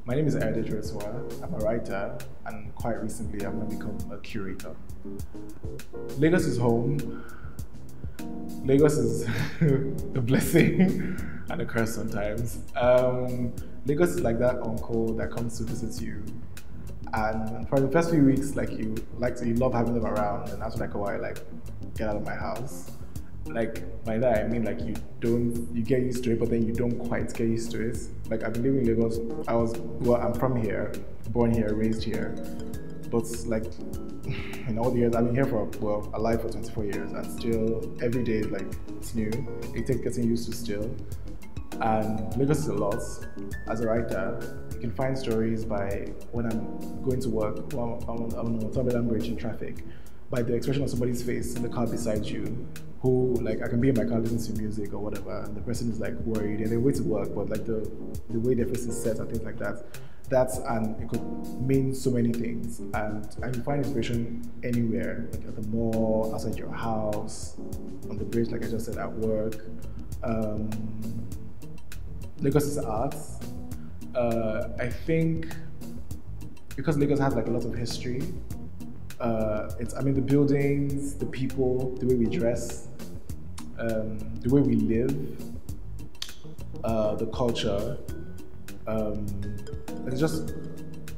My name is Ehimen. I'm a writer, and quite recently I've now become a curator. Lagos is home. Lagos is a blessing and a curse sometimes. Lagos is like that uncle that comes to visit you, and for the first few weeks, you love having them around, and after like a while, like get out of my house. Like by that I mean like you get used to it, but then you don't quite get used to it. Like I've been living in Lagos. I'm from here, born here, raised here, but like in all the years I've been here for alive for 24 years, and still every day like it's new. It takes getting used to still. And Lagos is a lot. As a writer, you can find stories by when I'm going to work, when I'm on Otobelam Bridge in traffic, by the expression of somebody's face in the car beside you, who like I can be in my car listening to music or whatever, and the person is like worried and they wait to work, but like the way their face is set and things like that. And it could mean so many things, and you find inspiration anywhere, like at the mall, outside your house, on the bridge, like I just said, at work. Lagos is art. I think because Lagos has like a lot of history. The buildings, the people, the way we dress, the way we live, the culture. There's just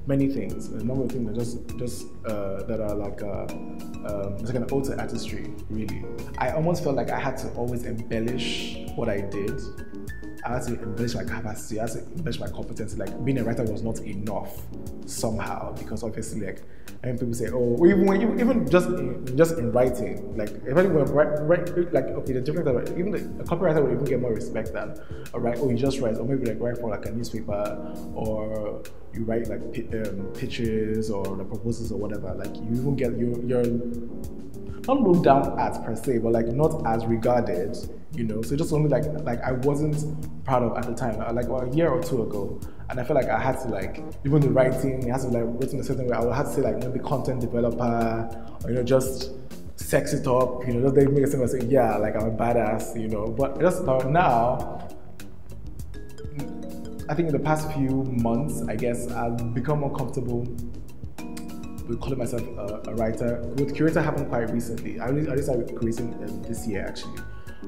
many things, a number of things that are like it's like an ode to artistry, really. I almost felt like I had to always embellish what I did. I had to embellish my capacity, I had to embellish my competency. Like being a writer was not enough somehow, because obviously like and people say, oh, even just in writing, like if anyone write like okay, the difference that even a copywriter would even get more respect than you just write, or maybe like write for like a newspaper, or you write like pitches or like proposals or whatever. Like you even get you're not looked down at per se, but like not as regarded, So just something like I wasn't proud of at the time, like a year or two ago, and I felt like I had to like even the writing, it has to be like written a certain way. I would have to say like maybe content developer, or just sex it up, just make it seem like say yeah, like I'm a badass, But just now, I think in the past few months, I guess I've become more comfortable with calling myself a writer. With curator happened quite recently. I only started creating this year actually.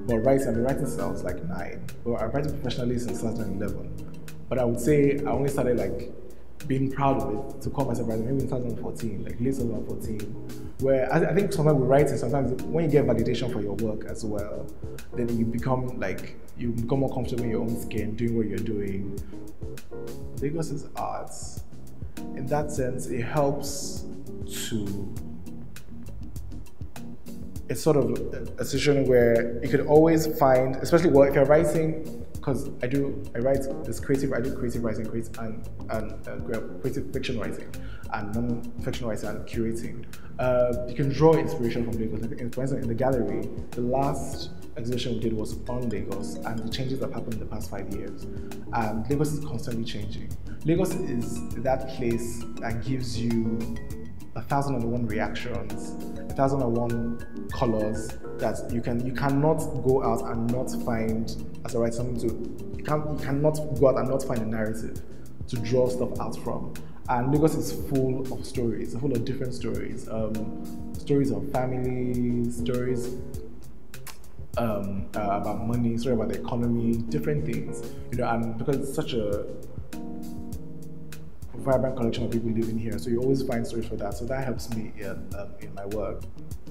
But I've been writing since I was like 9. But I've written professionally since 2011. But I would say I only started like being proud of it to call myself a writer maybe in 2014, like late 2014. Where I think sometimes with writing, sometimes when you get validation for your work as well, then you become more comfortable in your own skin, doing what you're doing. Lagos is arts. In that sense, it helps to. It's sort of a situation where you could always find, especially if you're writing, because I do creative writing, creative fiction writing, and non-fiction writing and curating. You can draw inspiration from Lagos. Like, for instance, in the gallery, the last exhibition we did was on Lagos and the changes that happened in the past 5 years. And Lagos is constantly changing. Lagos is that place that gives you 1,001 reactions, 1,001 colors that you cannot go out and not find, as a writer, something to, you cannot go out and not find a narrative to draw stuff out from. And Lagos is full of stories, full of different stories. Stories of families, stories about money, stories about the economy, different things. And because it's such a vibrant collection of people living here, so you always find stories for that. So that helps me in my work.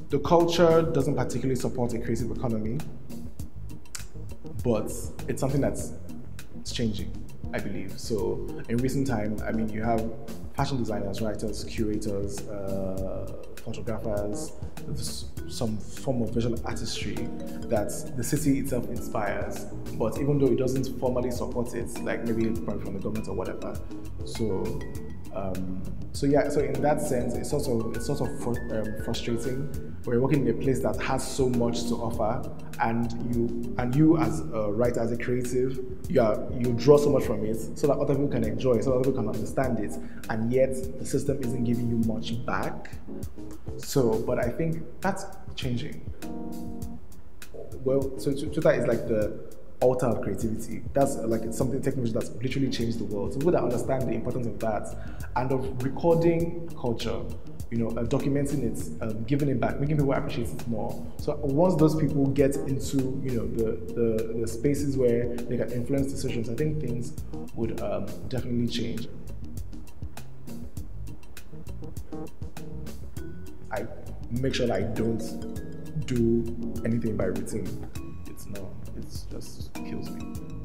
The culture doesn't particularly support a creative economy, but it's something it's changing, I believe. So in recent time, you have fashion designers, writers, curators, photographers, some form of visual artistry that the city itself inspires, but even though it doesn't formally support it, like maybe from the government or whatever. So in that sense, it's also frustrating. We're working in a place that has so much to offer, and you as a writer, as a creative, you draw so much from it, so that other people can enjoy it, so that other people can understand it, and yet the system isn't giving you much back. But I think that's changing. Well, so Twitter is like the altar of creativity. That's like it's something technology that's literally changed the world. So people that understand the importance of that and of recording culture, documenting it, giving it back, making people appreciate it more. So once those people get into the spaces where they can influence decisions, I think things would definitely change. I make sure that I don't do anything by routine. It's just kills me.